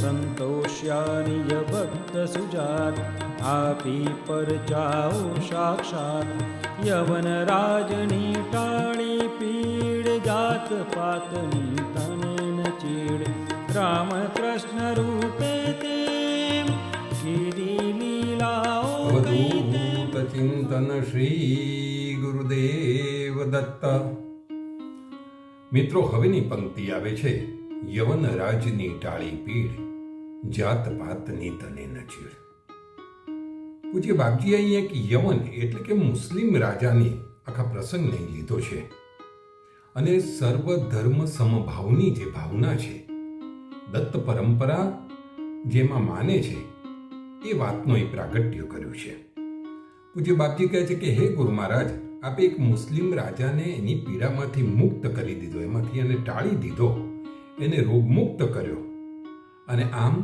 સંતોષ્યા નિજ ભક્ત સુજાત, આપી પરચાઓ સાક્ષાત. યવન રાજની ટાળી પીડ, જાત પાતની તને ન ચીડ. રામ કૃષ્ણ રૂપે તેમ કીધી લીલાઓ કઈ તેમ. અવધૂત ચિંતન શ્રી ગુરુદેવ દત્ત. મિત્રો, હવેની પંક્તિ આવે છે. યવન રાજની ટાળી પીડ, જાત પાતની તને ન ચીડ. પૂજ્ય બાપજી અહીં એક યવન એટલે કે મુસ્લિમ રાજાની આખા પ્રસંગને લીધો છે અને સર્વ ધર્મ સમભાવની જે ભાવના છે, દત્ત પરંપરા જેમાં માને છે, એ વાતનો એ પ્રાગટ્ય કર્યું છે. પૂજ્ય બાપજી કહે છે કે હે ગુરુ મહારાજ, આપે એક મુસ્લિમ રાજાને એની પીડામાંથી મુક્ત કરી દીધો, એમાંથી એને ટાળી દીધો, એને રોગમુક્ત કર્યો. અને આમ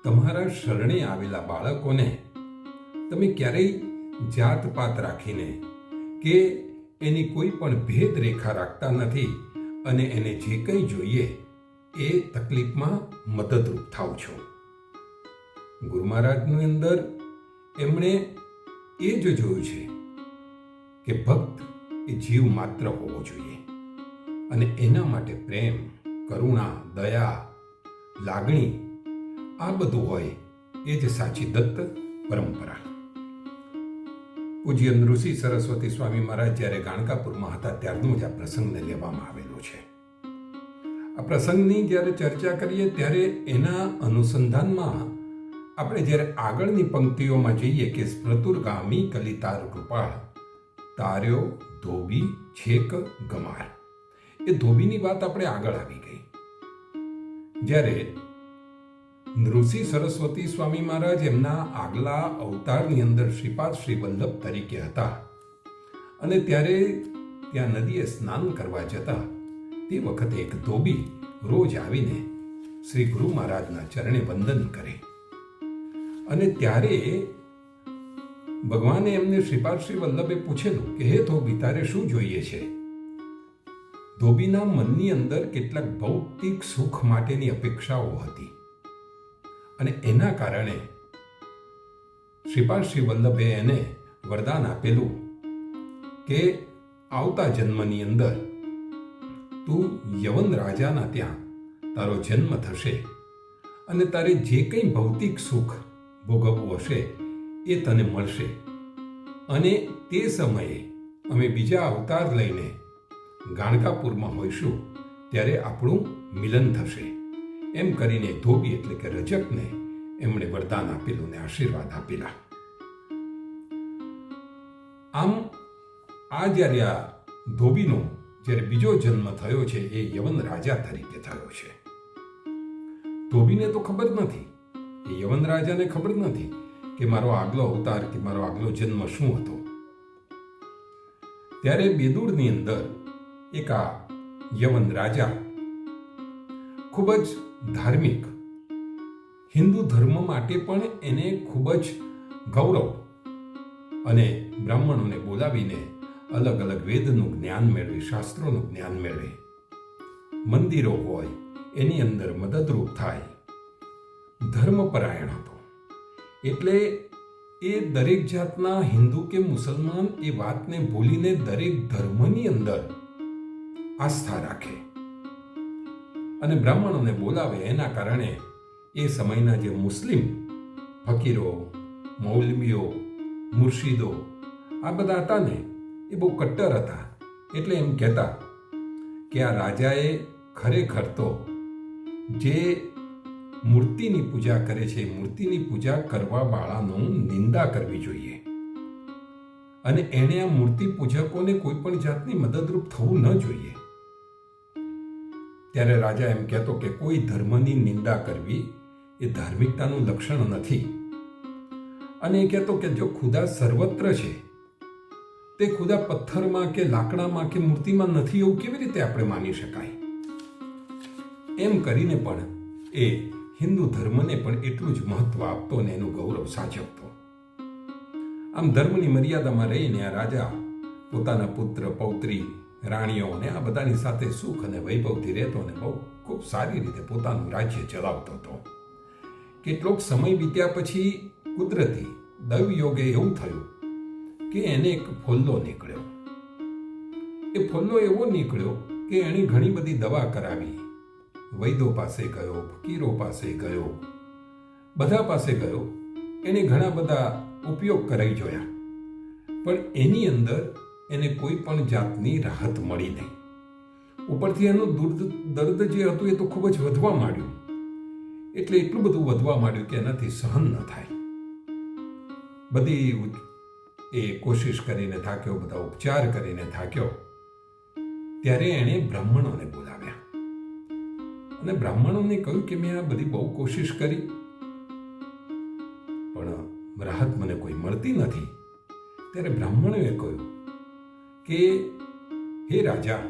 તમારા શરણે આવેલા બાળકોને તમે ક્યારેય જાતપાત રાખીને કે એની કોઈ પણ ભેદ રેખા રાખતા નથી અને એને જે કંઈ જોઈએ એ તકલીફમાં મદદરૂપ થાવ છો. ગુરુ મહારાજની અંદર એમણે એ જ જોયું છે કે ભક્ત એ જીવ માત્ર હોવો જોઈએ અને એના માટે પ્રેમ, કરુણા, દયા, લાગણી આ બધું હોય એ જ સાચી દત્ત પરંપરા. પૂજ્ય ઋષિ સરસ્વતી સ્વામી મહારાજ જ્યારે ગાણકાપુરમાં હતા ત્યારનો જ આ પ્રસંગને લેવામાં આવેલો છે. આ પ્રસંગની જ્યારે ચર્ચા કરીએ ત્યારે એના અનુસંધાનમાં આપણે જ્યારે આગળની પંક્તિઓમાં જઈએ કે સ્મૃતુર્ગામી કલિતાર કૃપાળ, તાર્યો ધોબી છેક ગમાર. એ ધોબીની વાત આપણે આગળ આવી ગઈ. જ્યારે ઋષિ સરસ્વતી સ્વામી મહારાજ એમના આગલા અવતારની અંદર શ્રીપાદ શ્રી વલ્લભ તરીકે હતા અને ત્યારે ત્યાં નદીએ સ્નાન કરવા જતા તે વખતે એક ધોબી રોજ આવીને શ્રી ગુરુ મહારાજના ચરણે વંદન કરે અને ત્યારે ભગવાને એમને શ્રીપાદ શ્રી વલ્લભે પૂછેલું કે હે ધોબી, તારે શું જોઈએ છે? ધોબીના મનની અંદર કેટલાક ભૌતિક સુખ માટેની અપેક્ષાઓ હતી અને એના કારણે શ્રીપાદ શ્રી વલ્લભે એને વરદાન આપેલું કે આવતા જન્મની અંદર તું યવન રાજાના ત્યાં તારો જન્મ થશે અને તારે જે કંઈ ભૌતિક સુખ ભોગવવું હશે એ તને મળશે અને તે સમયે અમે બીજા અવતાર લઈને ગાણકાપુરમાં હોઈશું ત્યારે આપણું મિલન થશે. એમ કરીને ધોબી એટલે કે રજકને એમણે વરદાન આપેલું ને આશીર્વાદ આપેલા. આમ આ જ્યારે આ ધોબીનો જ્યારે બીજો જન્મ થયો છે એ યવન રાજા તરીકે થયો છે. ધોબીને તો ખબર નથી, એ યવન રાજાને ખબર નથી કે મારો આગલો અવતાર કે મારો આગલો જન્મ શું હતો. ત્યારે બેદુરની અંદર એક આ યવન રાજા ખૂબ જ ધાર્મિક, હિન્દુ ધર્મ માટે પણ એને ખૂબ જ ગૌરવ અને બ્રાહ્મણોને બોલાવીને અલગ અલગ વેદનું જ્ઞાન મેળવે, શાસ્ત્રોનું જ્ઞાન મેળવે, મંદિરો હોય એની અંદર મદદરૂપ થાય, ધર્મપરાયણ હતો. એટલે એ દરેક જાતના હિન્દુ કે મુસલમાન એ વાતને ભૂલીને દરેક ધર્મની અંદર આસ્થા રાખે અને બ્રાહ્મણોને બોલાવે. એના કારણે એ સમયના જે મુસ્લિમ ફકીરો, મૌલવીઓ, મુર્શિદો આ બધા હતા ને એ બહુ કટ્ટર હતા. એટલે એમ કહેતા કે આ રાજાએ ખરેખર તો જે મૂર્તિની પૂજા કરે છે, મૂર્તિની પૂજા કરવા વાળાનું નિંદા કરવી જોઈએ અને એણે આ મૂર્તિ પૂજકોને કોઈ પણ જાતની મદદરૂપ થવું ન જોઈએ. ત્યારે રાજા એમ કહેતો કે કોઈ ધર્મની નિંદા કરવી એ ધાર્મિકતાનું લક્ષણ નથી અને એ કહેતો કે જો ખુદા સર્વત્ર છે તે ખુદા પથ્થરમાં કે લાકડામાં કે મૂર્તિમાં નથી એવું કેવી રીતે આપણે માની શકાય. એમ કરીને પણ એ હિન્દુ ધર્મને પણ એટલું જ મહત્વ આપતો અને એનું ગૌરવ સાચવતો. આમ ધર્મની મર્યાદામાં રહીને આ રાજા પોતાના પુત્ર, પૌત્રી, રાણીઓ અને આ બધાની સાથે સુખ અને વૈભવથી રહેતો અને બહુ ખૂબ સારી રીતે પોતાનું રાજ્ય ચલાવતો હતો. કેટલોક સમય વીત્યા પછી કુદરતી દૈવયોગે એવું થયું કે એને એક ફોલ્લો નીકળ્યો. એ ફોલ્લો એવો નીકળ્યો કે એણે ઘણી બધી દવા કરાવી, વૈદો પાસે ગયો, ફકીરો પાસે ગયો, બધા પાસે ગયો, એને ઘણા બધા ઉપયોગ કરાવી જોયા, પણ એની અંદર એને કોઈ પણ જાતની રાહત મળી નહીં. ઉપરથી એનું દર્દ જે હતું એ તો ખૂબ જ વધવા માંડ્યું. એટલે એટલું બધું વધવા માંડ્યું કે એનાથી સહન ન થાય. બધી એ કોશિશ કરીને થાક્યો, બધા ઉપચાર કરીને થાક્યો. ત્યારે એણે બ્રાહ્મણોને બોલાવ્યા અને બ્રાહ્મણોને કહ્યું કે મેં આ બધી બહુ કોશિશ કરી, પણ રાહત મને કોઈ મળતી નથી. ત્યારે બ્રાહ્મણોએ કહ્યું કે હે રાજા,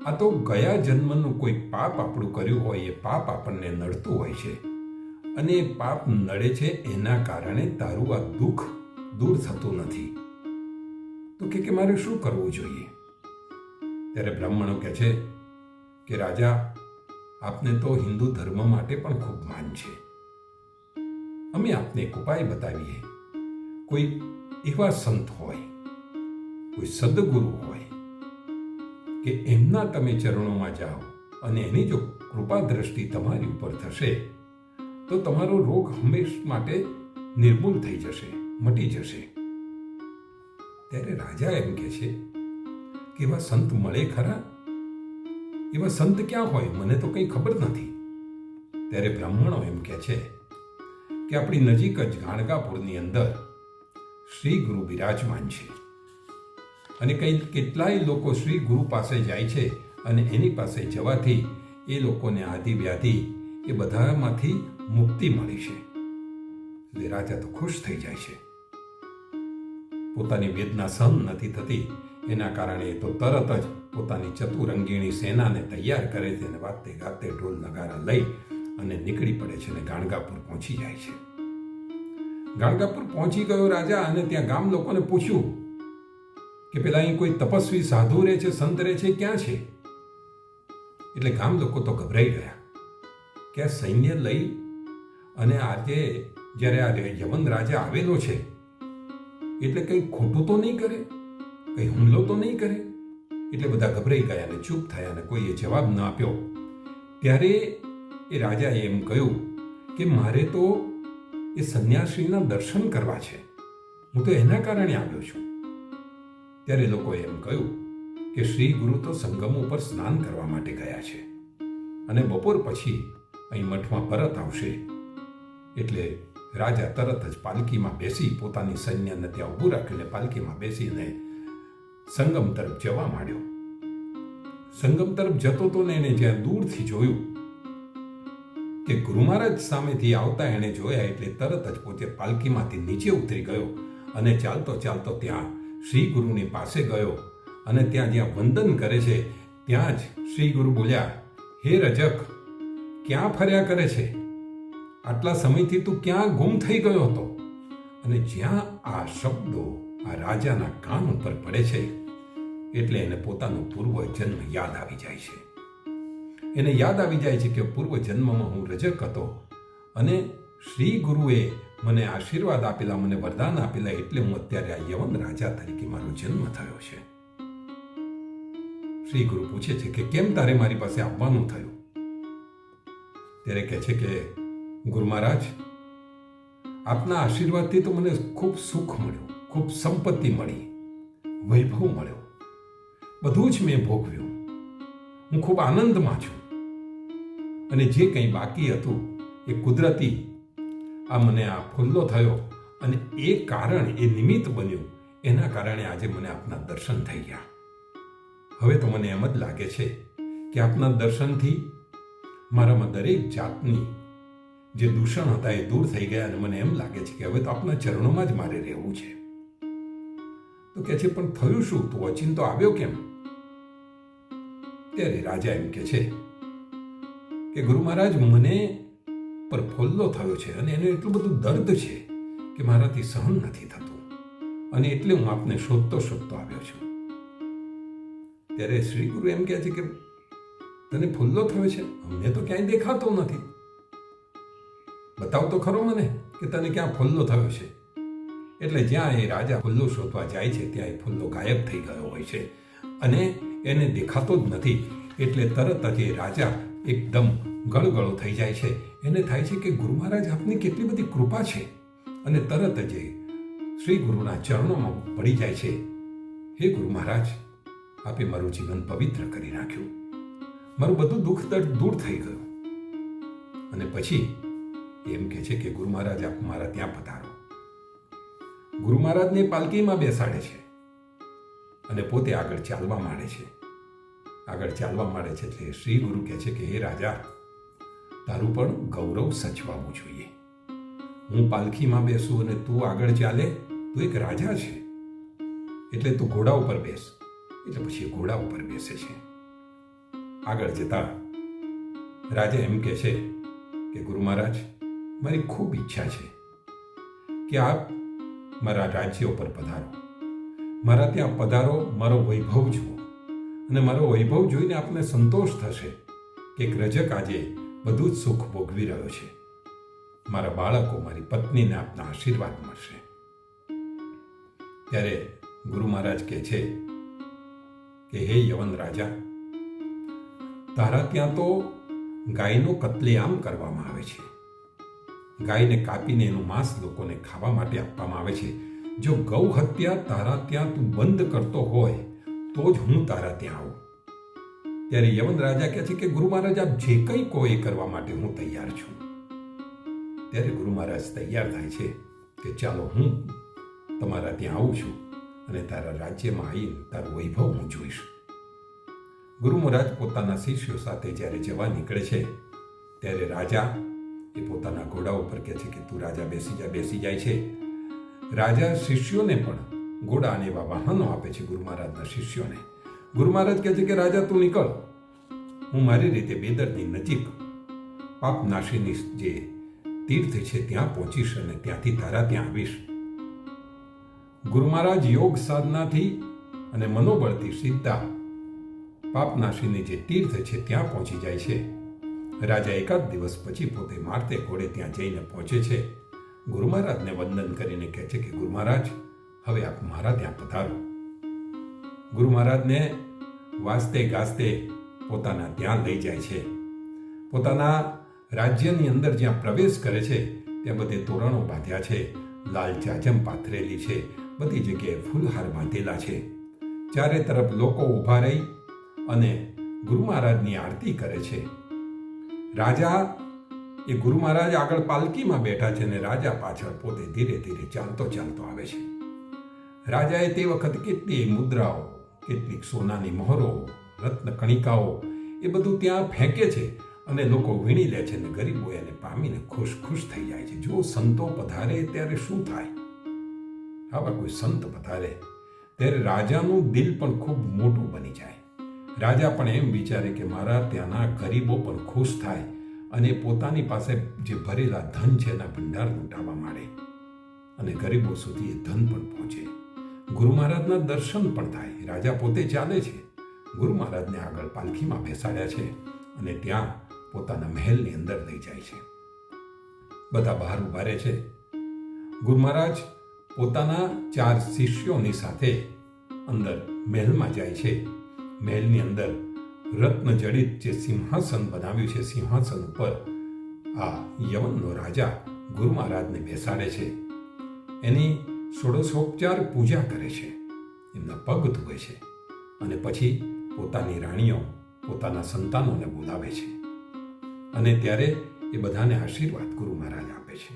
આ તો ગયા જન્મનું કોઈ પાપ આપણું કર્યું હોય, એ પાપ આપણને નડતું હોય છે, અને એ પાપ નડે છે એના કારણે તારું આ દુઃખ દૂર થતું નથી. તો કે મારે શું કરવું જોઈએ? ત્યારે બ્રાહ્મણો કહે છે કે રાજા, આપને તો હિન્દુ ધર્મ માટે પણ ખૂબ માન છે. અમે આપને એક ઉપાય બતાવીએ. કોઈ એવા સંત હોય, કોઈ સદગુરુ હોય કે એમના તમે ચરણોમાં જાઓ અને એની જો કૃપા દ્રષ્ટિ તમારી ઉપર થશે તો તમારો રોગ હંમેશ માટે નિર્મૂળ થઈ જશે, મટી જશે. ત્યારે રાજા એમ કહે છે કે એવા સંત મળે ખરા? એવા સંત ક્યાં હોય? મને તો કંઈ ખબર નથી. ત્યારે બ્રાહ્મણો એમ કહે છે કે આપણી નજીક જ ગાણગાપુરની અંદર શ્રી ગુરુ બિરાજમાન છે, અને કેટલાય લોકો શ્રી ગુરુ પાસે જાય છે, અને એની પાસે જવાથી એ લોકોને આદિ વ્યાધિ એ બધામાંથી મુક્તિ મળી છે. એટલે રાજા તો ખુશ થઈ જાય છે. પોતાની વેદના સહન નથી થતી એના કારણે એ તો તરત જ પોતાની ચતુરંગીણી સેનાને તૈયાર કરે છે અને વાતે ગાતે ઢોલ નગારા લઈ અને નીકળી પડે છે અને ગાણગાપુર પહોંચી જાય છે. ગાણગાપુર પહોંચી ગયો રાજા, અને ત્યાં ગામ લોકોને પૂછ્યું કે પેલા અહીં કોઈ તપસ્વી સાધુ રહે છે, સંત રહે છે, ક્યાં છે? એટલે ગામ લોકો તો ગભરાઈ ગયા કે આ સૈન્ય લઈ અને આજે જ્યારે આ યમન રાજા આવેલો છે એટલે કંઈ ખોટું તો નહીં કરે, કંઈ હુમલો તો નહીં કરે? એટલે બધા ગભરાઈ ગયા અને ચૂપ થયા અને કોઈએ જવાબ ન આપ્યો. ત્યારે એ રાજાએ એમ કહ્યું કે મારે તો એ સંન્યાસીના દર્શન કરવા છે, હું તો એના કારણે આવ્યો છું. ત્યારે લોકોએ એમ કહ્યું કે શ્રી ગુરુ તો સંગમ ઉપર સ્નાન કરવા માટે ગયા છે અને બપોર પછી અહીં મઠમાં પરત આવશે. એટલે રાજા તરત જ પાલકીમાં બેસી પોતાની સૈન્યને ત્યાં ઊભું રાખીને પાલકીમાં બેસીને સંગમ તરફ જવા માંડ્યો. સંગમ તરફ જતો તો ને એને જ્યાં દૂરથી જોયું કે ગુરુ મહારાજ સામેથી આવતા એણે જોયા, એટલે તરત જ પોતે પાલકીમાંથી નીચે ઉતરી ગયો અને ચાલતો ચાલતો ત્યાં શ્રી ગુરુની પાસે ગયો અને ત્યાં જ્યાં વંદન કરે છે ત્યાં જ શ્રી ગુરુ બોલ્યા, હે રજક, ક્યાં ફર્યા કરે છે? આટલા સમયથી તું ક્યાં ગુમ થઈ ગયો હતો? અને જ્યાં આ શબ્દો આ રાજાના કાન ઉપર પડે છે એટલે એને પોતાનો પૂર્વજન્મ યાદ આવી જાય છે. એને યાદ આવી જાય છે કે પૂર્વજન્મમાં હું રજક હતો અને શ્રી ગુરુએ મને આશીર્વાદ આપેલા, મને વરદાન આપેલા, એટલે હું અત્યારે આ યવન રાજા તરીકે મારો જન્મ થયો છે. શ્રી ગુરુ પૂછે છે કે કેમ તારે મારી પાસે આવવાનું થયું? ત્યારે કહે છે કે ગુરુ મહારાજ, આપના આશીર્વાદથી તો મને ખૂબ સુખ મળ્યું, ખૂબ સંપત્તિ મળી, વૈભવ મળ્યો, બધું જ મેં ભોગવ્યું, હું ખૂબ આનંદમાં છું, અને જે કંઈ બાકી હતું એ કુદરતી આ મને આ ફુલ્લો થયો અને એ કારણ, એ નિમિત્ત બન્યું, એના કારણે આજે મને આપના દર્શન થઈ ગયા. હવે તો મને એમ જ લાગે છે કે આપના દર્શનથી મારામાં દરેક જાતની જે દૂષણ હતા એ દૂર થઈ ગયા, અને મને એમ લાગે છે કે હવે તો આપના ચરણોમાં જ મારે રહેવું છે. તો કહે છે પણ થયું શું? તું અચિંતો આવ્યો કેમ? ત્યારે રાજા એમ કહે છે કે ગુરુ મહારાજ, મને પર ફોલ્લો થયો છે અને એને એટલું બધું દર્દ છે કે મારાથી સહન નથી થતું, અને એટલે હું આપને શોધતો શોધતો આવ્યો છું. ત્યારે શ્રી ગુરુ એમ કહે છે કે તને ફોલ્લો થયો છે? અમને તો ક્યાંય દેખાતો નથી. બતાવ તો ખરો મને કે તને ક્યાં ફુલ્લો થયો છે. એટલે જ્યાં એ રાજા ફુલ્લો શોધવા જાય છે ત્યાં એ ફુલ્લો ગાયબ થઈ ગયો હોય છે અને એને દેખાતો જ નથી. એટલે તરત જ એ રાજા એકદમ ગળગળો થઈ જાય છે. એને થાય છે કે ગુરુ મહારાજ આપની કેટલી બધી કૃપા છે. અને તરત જ એ શ્રી ગુરુના ચરણોમાં પડી જાય છે. હે ગુરુ મહારાજ, આપે મારું જીવન પવિત્ર કરી નાખ્યું, મારું બધું દુઃખ દર્દ દૂર થઈ ગયું. અને પછી એમ કહે છે કે ગુરુ મહારાજ આપ મારા ત્યાં પધારો. ગુરુ મહારાજને પાલકીમાં બેસાડે છે અને પોતે આગળ ચાલવા માંડે છે. આગળ ચાલવા માંડે છે એટલે શ્રી ગુરુ કહે છે કે હે રાજા, તારું પણ ગૌરવ સચવાવું જોઈએ. હું પાલખીમાં બેસું અને તું આગળ ચાલે, તું એક રાજા છે એટલે તું ઘોડા ઉપર બેસ. એટલે પછી ઘોડા ઉપર બેસે છે. આગળ જતા રાજા એમ કહે છે કે ગુરુ મહારાજ, મારી ખૂબ ઈચ્છા છે કે આપ મારા રાજ્ય ઉપર પધારો, મારા ત્યાં પધારો, મારો વૈભવ જુઓ. અને મારો વૈભવ જોઈને આપને સંતોષ થશે કે એક રજક આજે બધું જ સુખ ભોગવી રહ્યો છે. મારા બાળકો, મારી પત્નીને આપના આશીર્વાદ મળશે. ત્યારે ગુરુ મહારાજ કહે છે કે હે યવન રાજા, તારા ત્યાં તો ગાયનો કત્લેઆમ કરવામાં આવે છે. ગાયને કાપીને એનું માંસ લોકોને ખાવા માટે આપવામાં આવે છે. જો ગૌ હત્યા તારા ત્યાં તું બંધ કરતો હોય તો જ હું તારા ત્યાં આવું. ત્યારે યવન રાજા કહે છે કે ગુરુ મહારાજ, આપ જે કંઈ કહો એ કરવા માટે હું તૈયાર છું. ત્યારે ગુરુ મહારાજ તૈયાર થાય છે કે ચાલો હું તમારા ત્યાં આવું છું અને તારા રાજ્યમાં આવીને તારું વૈભવ હું જોઈશ. ગુરુ મહારાજ પોતાના શિષ્યો સાથે જ્યારે જવા નીકળે છે ત્યારે રાજા એ પોતાના ઘોડા ઉપર કહે છે કે તું રાજા બેસી જાય છે. રાજા શિષ્યોને પણ ઘોડા અને એવા વાહનો આપે છે ગુરુ મહારાજના શિષ્યોને. ગુરુ મહારાજ કહે છે કે રાજા તું નીકળ, હું મારી રીતે બેદરની નજીક પાપનાશીની જે તીર્થ છે ત્યાં પહોંચીશ અને ત્યાંથી તારા ત્યાં આવીશ. ગુરુ મહારાજ યોગ સાધનાથી અને મનોબળથી સીધા પાપનાશીની જે તીર્થ છે ત્યાં પહોંચી જાય છે. રાજા એકાદ દિવસ પછી પોતે મારતે ઘોડે ત્યાં જઈને પહોંચે છે. ગુરુ મહારાજને વંદન કરીને કહે છે કે ગુરુ મહારાજ, હવે આપ મારા ત્યાં પધારો. ગુરુ મહારાજને વાજતે ગાજતે પોતાના ત્યાં લઈ જાય છે. પોતાના રાજ્યની અંદર જ્યાં પ્રવેશ કરે છે ત્યાં બધે તોરણો બાંધ્યા છે, લાલ જાજમ પાથરેલી છે, બધી જગ્યાએ ફૂલહાર બાંધેલા છે. ચારે તરફ લોકો ઊભા રહી અને ગુરુ મહારાજની આરતી કરે છે. રાજા એ ગુરુ મહારાજ આગળ પાલકીમાં બેઠા છે અને રાજા પાછળ પોતે ધીરે ધીરે ચાલતો આવે છે. રાજાએ તે વખત કેટલી મુદ્રાઓ, કેટલીક સોનાની મહોરો, રત્ન કણિકાઓ એ બધું ત્યાં ફેંકે છે અને લોકો વીણી લે છે અને ગરીબો એને પામીને ખુશ થઈ જાય છે. જો સંતો પધારે ત્યારે શું થાય? આવા કોઈ સંત પધારે ત્યારે રાજાનું દિલ પણ ખૂબ મોટું બની જાય. રાજા પણ એમ વિચારે કે મારા ત્યાંના ગરીબો પણ ખુશ થાય અને પોતાની પાસે જે ભરેલા ધન છે એના ભંડાર લૂંટાવા માંડે અને ગરીબો સુધી એ ધન પણ પહોંચે. ગુરુ મહારાજના દર્શન પણ થાય. રાજા પોતે ચાલે છે, ગુરુ મહારાજને આગળ પાલખીમાં બેસાડ્યા છે અને ત્યાં પોતાના મહેલની અંદર લઈ જાય છે. બધા બહાર ઉભા રહે છે. ગુરુ મહારાજ પોતાના 4 શિષ્યોની સાથે અંદર મહેલમાં જાય છે. મહેલની અંદર રત્ન જડિત જે સિંહાસન બનાવ્યું છે, સિંહાસન ઉપર આ યવનનો રાજા ગુરુ મહારાજને બેસાડે છે. એની ષોડશોપચાર પૂજા કરે છે, એમના પગ ધોવે છે અને પછી પોતાની રાણીઓ, પોતાના સંતાનોને બોલાવે છે અને ત્યારે એ બધાને આશીર્વાદ ગુરુ મહારાજ આપે છે.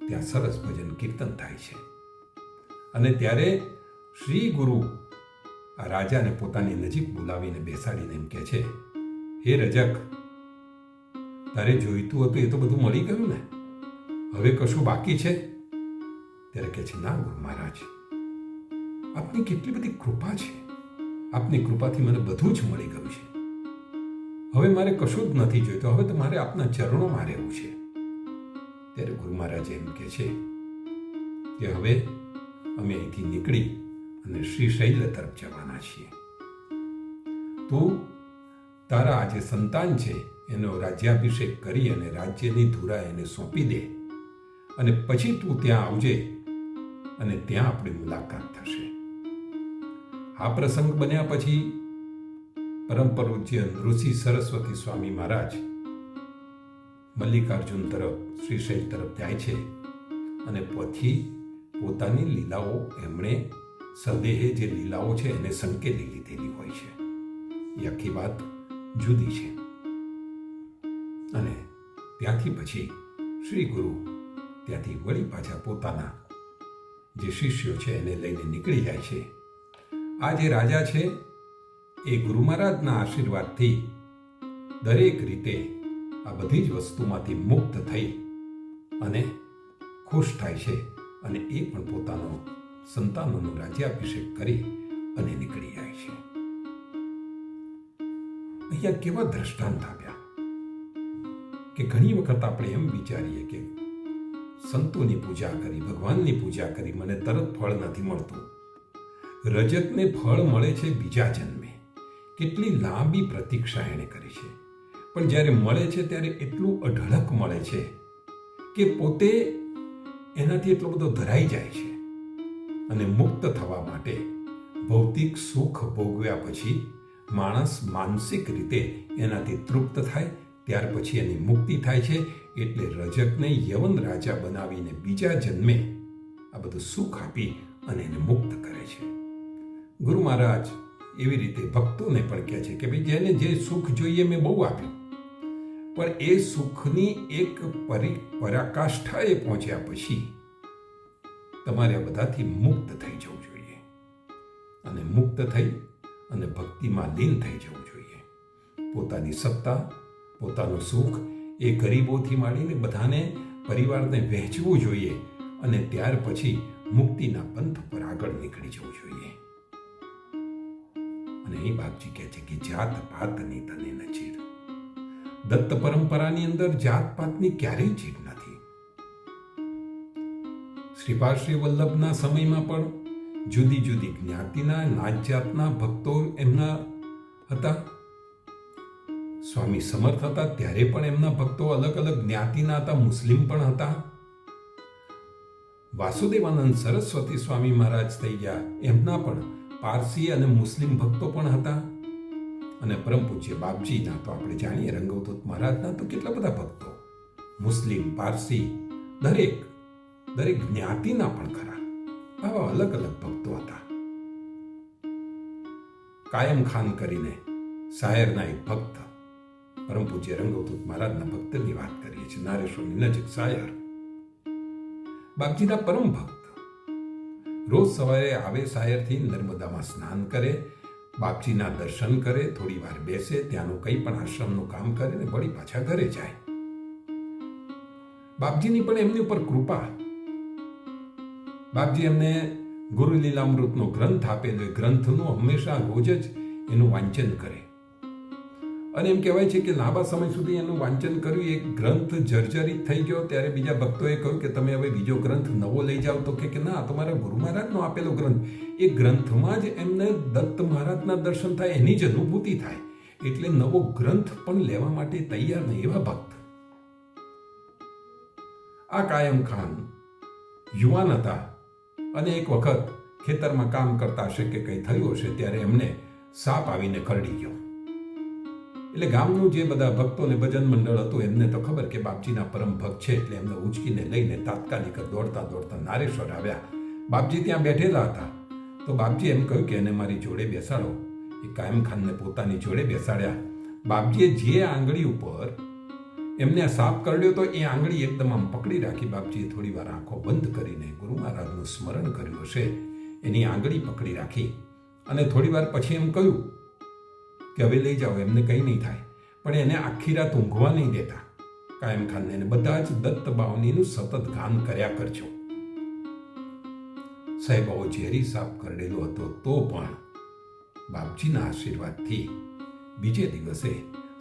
ત્યાં સરસ ભજન કીર્તન થાય છે અને ત્યારે શ્રી ગુરુ આ રાજાને પોતાની નજીક બોલાવીને બેસાડીને એમ કહે છે, હે રજક, તારે જોઈતું હતું એ તો બધું મળી ગયું ને? હવે કશું બાકી છે? ત્યારે કહે છે, ના ગુરુ મહારાજ, આપની કેટલી બધી કૃપા છે, આપની કૃપાથી મને બધું જ મળી ગયું છે. હવે મારે કશું જ નથી જોઈતું, હવે તો મારે આપના ચરણોમાં રહેવું છે. ત્યારે ગુરુ મહારાજ એમ કહે છે કે હવે અમે અહીંથી નીકળી અને શ્રી શૈલ તરફ જવાના છીએ. તું તારા આ જે સંતાન છે એનો રાજ્યાભિષેક કરી અને રાજ્યની ધુરા એને સોંપી દે અને પછી તું ત્યાં આવજે અને ત્યાં આપણી મુલાકાત થશે. આ પ્રસંગ બન્યા પછી પરમ પૂજ્ય ઋષિ સરસ્વતી સ્વામી મહારાજ મલ્લિકાર્જુન તરફ શ્રીશૈલ તરફ જાય છે અને પછી પોતાની લીલાઓ એમણે સદેહે જે લીલાઓ છે એને સંકેલી લીધેલી હોય છે. એ આખી વાત જુદી છે. અને ત્યાંથી પછી શ્રી ગુરુ ત્યાંથી વળી પાછા પોતાના જે શિષ્યો છે એને લઈને નીકળી જાય છે. આ જે રાજા છે એ ગુરુ મહારાજના આશીર્વાદથી દરેક રીતે આ બધી જ વસ્તુમાંથી મુક્ત થઈ અને ખુશ થાય છે અને એ પણ પોતાનો સંતાનોનો રાજ્યાભિષેક કરી અને નીકળી જાય છે. અહીંયા કેવા દ્રષ્ટાંત આપ્યા કે ઘણી વખત આપણે એમ વિચારીએ કે સંતોની પૂજા કરી, ભગવાનની પૂજા કરી, મને તરત ફળ નથી મળતું. રજતને ફળ મળે છે બીજા જન્મે. કેટલી લાંબી પ્રતીક્ષા એણે કરી છે, પણ જ્યારે મળે છે ત્યારે એટલું અઢળક મળે છે કે પોતે એનાથી એટલો બધો ધરાઈ જાય છે અને મુક્ત થવા માટે ભૌતિક સુખ ભોગવ્યા પછી માણસ માનસિક રીતે એનાથી તૃપ્ત થાય, ત્યાર પછી એની મુક્તિ થાય છે. એટલે રજકને યવન રાજા બનાવીને બીજા જન્મે આ બધું સુખ આપી અને એને મુક્ત કરે છે. ગુરુ મહારાજ એવી રીતે ભક્તોને પણ કહે છે કે ભાઈ જેને જે સુખ જોઈએ મેં બહુ આપ્યું, પણ એ સુખની એક પરાકાષ્ઠાએ પહોંચ્યા પછી તમારે આ બધાથી મુક્ત થઈ જવું જોઈએ અને મુક્ત થઈ અને ભક્તિમાં લીન થઈ જવું જોઈએ. પોતાની સત્તા, પોતાનું સુખ એ ગરીબોથી માંડીને બધાને પરિવારને વહેંચવું જોઈએ અને ત્યાર પછી મુક્તિના પંથ પર આગળ નીકળી જવું જોઈએ. અને અહીં બાપજી કહે છે કે જાત પાતની તને ન ચીડ. દત્ત પરંપરાની અંદર જાત પાતની ક્યારેય ચીડ નથી. શ્રીપાદ શ્રી વલ્લભના સમયમાં પણ જુદી જુદી જ્ઞાતિના, નાત જાતના ભક્તો એમના હતા. સ્વામી સમર્થ હતા ત્યારે પણ એમના ભક્તો અલગ અલગ જ્ઞાતિના હતા, મુસ્લિમ પણ હતા. વાસુદેવાનંદ સરસ્વતી સ્વામી મહારાજ થઈ ગયા, એમના પણ પારસી અને મુસ્લિમ ભક્તો પણ હતા. અને પરમ પૂજ્ય બાપજીના તો આપણે જાણીએ, રંગવદૂત મહારાજના તો કેટલા બધા ભક્તો, મુસ્લિમ, પારસી, દરેક જ્ઞાતિના પણ ખરા. આવા અલગ અલગ ભક્તો હતા. કાયમ ખાન કરીને શાયરના એક ભક્ત, પરમ પૂજ્ય રંગવદૂત મહારાજના ભક્તની વાત કરીએ છીએ. નારેશ્વરની નજીક શાયર, બાપજીના પરમ ભક્ત. રોજ સવારે આવે શાયરથી, નર્મદામાં સ્નાન કરે, બાપજીના દર્શન કરે, થોડી વાર બેસે, ત્યાંનું કંઈ પણ આશ્રમનું કામ કરે ને વળી પાછા ઘરે જાય. બાપજીની પણ એમની ઉપર કૃપા. બાપજી એમને ગુરુ લીલામૃતનો ગ્રંથ આપેલો, એ ગ્રંથનું હંમેશા રોજ જ એનું વાંચન કરે. અને એમ કહેવાય છે કે લાંબા સમય સુધી એનું વાંચન કર્યું. એક ગ્રંથ જર્જરિત થઈ ગયો ત્યારે બીજા ભક્તોએ કહ્યું કે તમે હવે બીજો ગ્રંથ નવો લઈ જાઓ. તો કે ના, તમારા ગુરુ મહારાજનો આપેલો ગ્રંથ. એ ગ્રંથમાં જ એમને દત્ત મહારાજના દર્શન થાય, એની જ અનુભૂતિ થાય, એટલે નવો ગ્રંથ પણ લેવા માટે તૈયાર નહીં એવા ભક્ત. આ કાયમ ખાન યુવાન હતા અને એક વખત ખેતરમાં કામ કરતા હશે કે કંઈ થયું હશે ત્યારે એમને સાપ આવીને કરડી ગયો. એટલે ગામનું જે બધા ભક્તોને ભજન મંડળ હતું એમને તો ખબર કે બાપજીના પરમ ભક્ત છે, એટલે એમને ઉંચકીને લઈને તાત્કાલિક દોડતા દોડતા નારેશ્વર આવ્યા. બાપજી ત્યાં બેઠેલા હતા. તો બાપજી એમ કહ્યું કે એને મારી જોડે બેસાડો. એ કાયમ ખાનને પોતાની જોડે બેસાડ્યા. બાપજીએ જે આંગળી ઉપર એમને આ સાપ કરડ્યો તો એ આંગળી એકદમ આમ પકડી રાખી. બાપજીએ થોડી વાર આંખો બંધ કરીને ગુરુ મહારાજનું સ્મરણ કર્યું હશે, એની આંગળી પકડી રાખી અને થોડી વાર પછી એમ કહ્યું કે હવે લઈ જાઓ, એમને કંઈ નહીં થાય. પણ એને આખી રાત ઊંઘવા નહીં દેતા કાયમ ખાનને. એને બધા જ દત્ત બાવનીનું સતત ગાન કર્યા કરજો. સાહેબ આવો ઝેરી સાપ કરડેલો હતો તો પણ બાપજીના આશીર્વાદથી બીજે દિવસે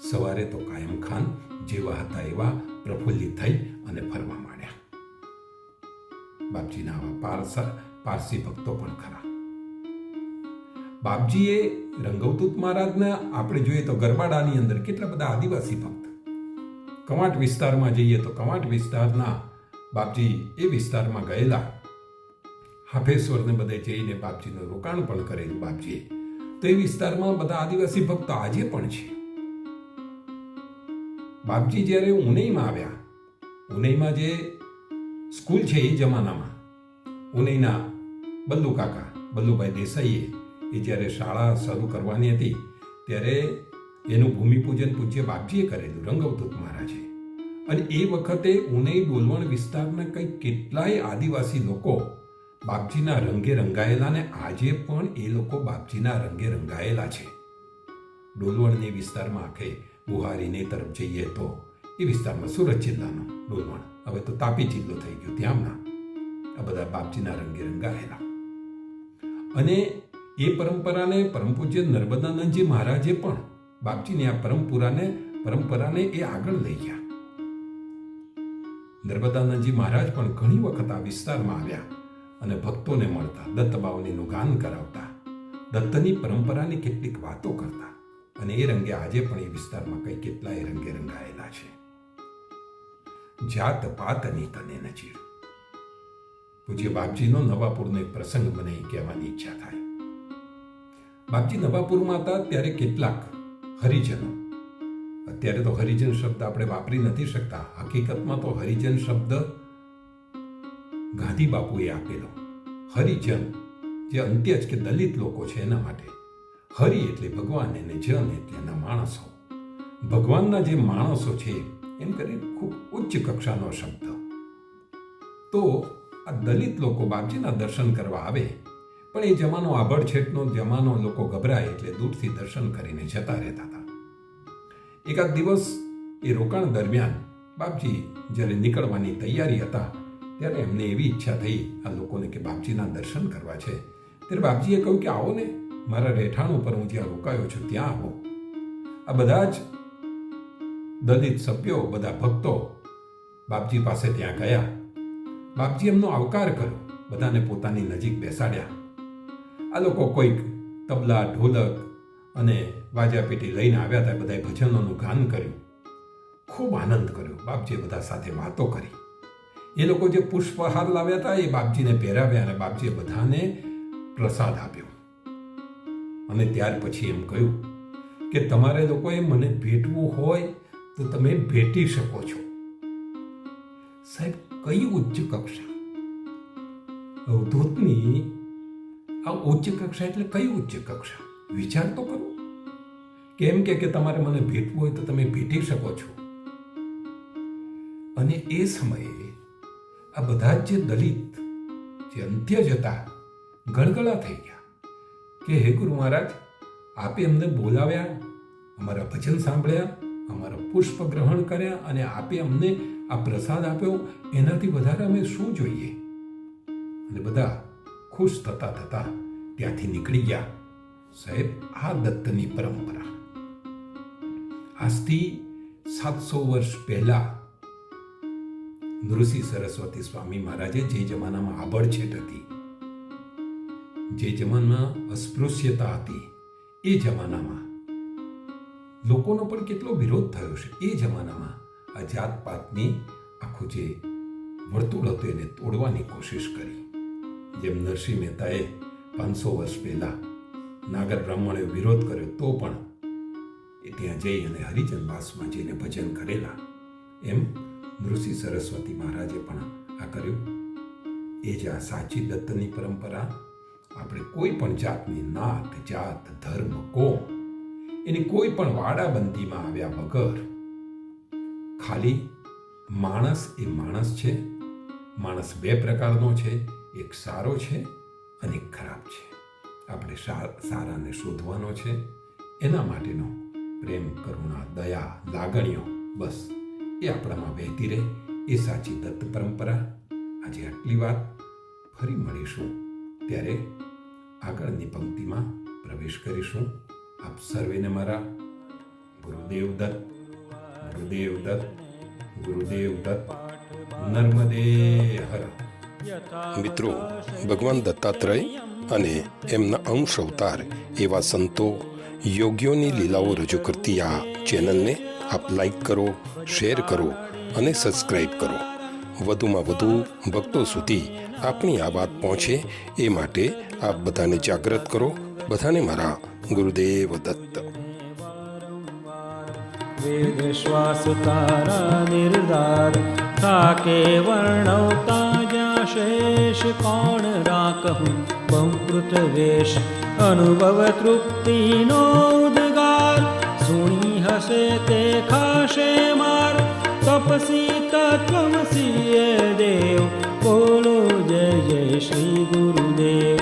સવારે તો કાયમ ખાન જેવા હતા એવા પ્રફુલ્લિત થઈ અને ફરવા માંડ્યા. બાપજીના આવા પારસી ભક્તો પણ ખરા. બાપજીએ રંગવદૂત મહારાજના આપણે જોઈએ તો ગરબાડાની અંદર કેટલા બધા આદિવાસી ભક્ત, કવાંટ વિસ્તારમાં જઈએ તો કવાંટ વિસ્તારના બાપજી એ વિસ્તારમાં ગયેલા. હાફેશ્વરને બધે જઈને બાપજીનું રોકાણ પણ કરેલું બાપજીએ. તો એ વિસ્તારમાં બધા આદિવાસી ભક્તો આજે પણ છે. બાપજી જ્યારે ઉનઈમાં આવ્યા, ઉનઈમાં જે સ્કૂલ છે એ જમાનામાં ઉનઈના બલ્લુભાઈ દેસાઈએ એ જ્યારે શાળા શરૂ કરવાની હતી ત્યારે એનું ભૂમિપૂજન પૂજ્ય બાપજીએ કરેલું, રંગવદૂત મહારાજે. અને એ વખતે ઉનઈ ડોલવણ વિસ્તારના કંઈક કેટલાય આદિવાસી લોકો બાપજીના રંગે રંગાયેલા, ને આજે પણ એ લોકો બાપજીના રંગે રંગાયેલા છે. ડોલવણની વિસ્તારમાં આખે બુહારીને તરફ જઈએ તો એ વિસ્તારમાં સુરત જિલ્લાનો ડોલવણ, હવે તો તાપી જિલ્લો થઈ ગયો, ત્યાંના આ બધા બાપજીના રંગે રંગાયેલા. અને એ પરંપરાને પરમ પૂજ્ય નર્મદાનંદજી મહારાજે પણ બાપજીની આ પરંપરાને એ આગળ લઈ ગયા. નર્મદાનંદજી મહારાજ પણ ઘણી વખત આ વિસ્તારમાં આવ્યા અને ભક્તોને મળતા, દત્તબાવલીનું ગાન કરાવતા, દત્તની પરંપરાની કેટલીક વાતો કરતા. અને એ રંગે આજે પણ એ વિસ્તારમાં કઈ કેટલાય રંગે રંગાયેલા છે. જાત પાતની તને નચીર. પૂજ્ય બાપજીનો નવાપુરનો એક પ્રસંગ મને કહેવાની ઈચ્છા થાય. બાપજી નવાપુરમાં હતા ત્યારે કેટલાક હરિજનો, અત્યારે તો હરિજન શબ્દ આપણે વાપરી નથી શકતા, હકીકતમાં તો હરિજન શબ્દ ગાંધી બાપુએ આપેલો. હરિજન જે અંત્યજ કે દલિત લોકો છે એના માટે. હરિ એટલે ભગવાન અને જન એટલે એના માણસો. ભગવાનના જે માણસો છે એમ કરી ખૂબ ઉચ્ચ કક્ષાનો શબ્દ. તો આ દલિત લોકો બાપજીના દર્શન કરવા આવે, પણ એ જમાનો આભડછેટનો જમાનો, લોકો ગભરાય એટલે દૂરથી દર્શન કરીને જતા રહેતા હતા. એકાદ દિવસ એ રોકાણ દરમિયાન બાપજી જ્યારે નીકળવાની તૈયારી હતા ત્યારે એમને એવી ઈચ્છા થઈ આ લોકોને કે બાપજીના દર્શન કરવા છે. ત્યારે બાપજીએ કહ્યું કે આવો ને, મારા રહેઠાણ ઉપર હું જ્યાં રોકાયો છું ત્યાં આવો. આ બધા જ દલિત સભ્યો, બધા ભક્તો બાપજી પાસે ત્યાં ગયા. બાપજી એમનો આવકાર કર્યો, બધાને પોતાની નજીક બેસાડ્યા. આ લોકો કોઈક તબલા, ઢોલક અને વાજાપેટી લઈને આવ્યા હતા. બધાએ ભજનોનું ગાન કર્યું, ખૂબ આનંદ કર્યો. બાપજીએ બધા સાથે વાતો કરી. એ લોકો જે પુષ્પહાર લાવ્યા હતા એ બાપજીને પહેરાવ્યા અને બાપજીએ બધાને પ્રસાદ આપ્યો. અને ત્યાર પછી એમ કહ્યું કે તમારે લોકોએ મને ભેટવું હોય તો તમે ભેટી શકો છો. સાહેબ, કઈ ઉચ્ચ કક્ષા! અવધૂતની આ ઉચ્ચ કક્ષા એટલે કઈ ઉચ્ચ કક્ષા? વિચાર તો કરો. કેમ કે તમારે મને ભેટવું હોય તો તમે ભેટી શકો છો. અને એ સમયે આ બધા જ જે દલિત, જે અંત્યજ હતા, ગળગળા થઈ ગયા કે હે ગુરુ મહારાજ, આપે અમને બોલાવ્યા, અમારા ભજન સાંભળ્યા, અમારા પુષ્પ ગ્રહણ કર્યા અને આપે અમને આ પ્રસાદ આપ્યો, એનાથી વધારે અમે શું જોઈએ? અને બધા ખુશ થતા થતા ત્યાંથી નીકળી ગયા. સાહેબ, આ દત્તની પરંપરા આજથી 700 વર્ષ પહેલા નૃસિંહ સરસ્વતી સ્વામી મહારાજે જે જમાનામાં આભડછેટ હતી, જે જમાનામાં અસ્પૃશ્યતા હતી, એ જમાનામાં લોકોનો પણ કેટલો વિરોધ થયો છે. એ જમાનામાં આ જાતપાતની આખું જે વર્તુળ હતું એને તોડવાની કોશિશ કરી. જેમ નરસિંહ મહેતાએ 500 વર્ષ પહેલા નાગર બ્રાહ્મણે વિરોધ કર્યો તો પણ એ ત્યાં જઈ અને હરિજનવાસમાં જઈને ભજન કરેલા, એમ નૃસિંહ સરસ્વતી મહારાજે પણ આ કર્યું. એ જ આ સાચી દત્તની પરંપરા. આપણે કોઈ પણ જાતની નાત, જાત, ધર્મ, કોમ એની કોઈ પણ વાડાબંધીમાં આવ્યા વગર ખાલી માણસ એ માણસ છે. માણસ બે પ્રકારનો છે, એક સારો છે અને એક ખરાબ છે. આપણે સારાને શોધવાનો છે, એના માટેનો પ્રેમ, કરુણા, દયા, લાગણીઓ, બસ એ આપણામાં વહેતી રહે. એ સાચી દત્ત પરંપરા. આજે આટલી વાત. ફરી મળીશું ત્યારે આગળની પંક્તિમાં પ્રવેશ કરીશું. આપ સર્વેને મારા ગુરુદેવ દત્ત, ગુરુદેવ દત્ત, ગુરુદેવ દત્ત. નર્મદે હર. મિત્રો, ભગવાન દત્તાત્રેય અને એમના અંશ અવતાર એવા સંતો, યોગીઓની લીલાઓ રજૂ કરતી આ ચેનલને આપ લાઈક કરો, શેર કરો અને સબસ્ક્રાઈબ કરો. વધુમાં વધુ ભક્તો સુધી આપણી આ વાત પહોંચે એ માટે આપ બધાને જાગૃત કરો. બધાને મારા ગુરુદેવ દત્ત. વેદ શ્વાસ તારા નિર્ધાર થાકે વર્ણવતા જ્યાં શેષ કોણ રાખું બહુકૃત વેશ અનુભવ તૃપ્તિનો ઉદ્ગાર સુણી હશે તે ખાશે માર તપસી તત્વમસી દેવ બોલો જય જય શ્રી ગુરુદેવ.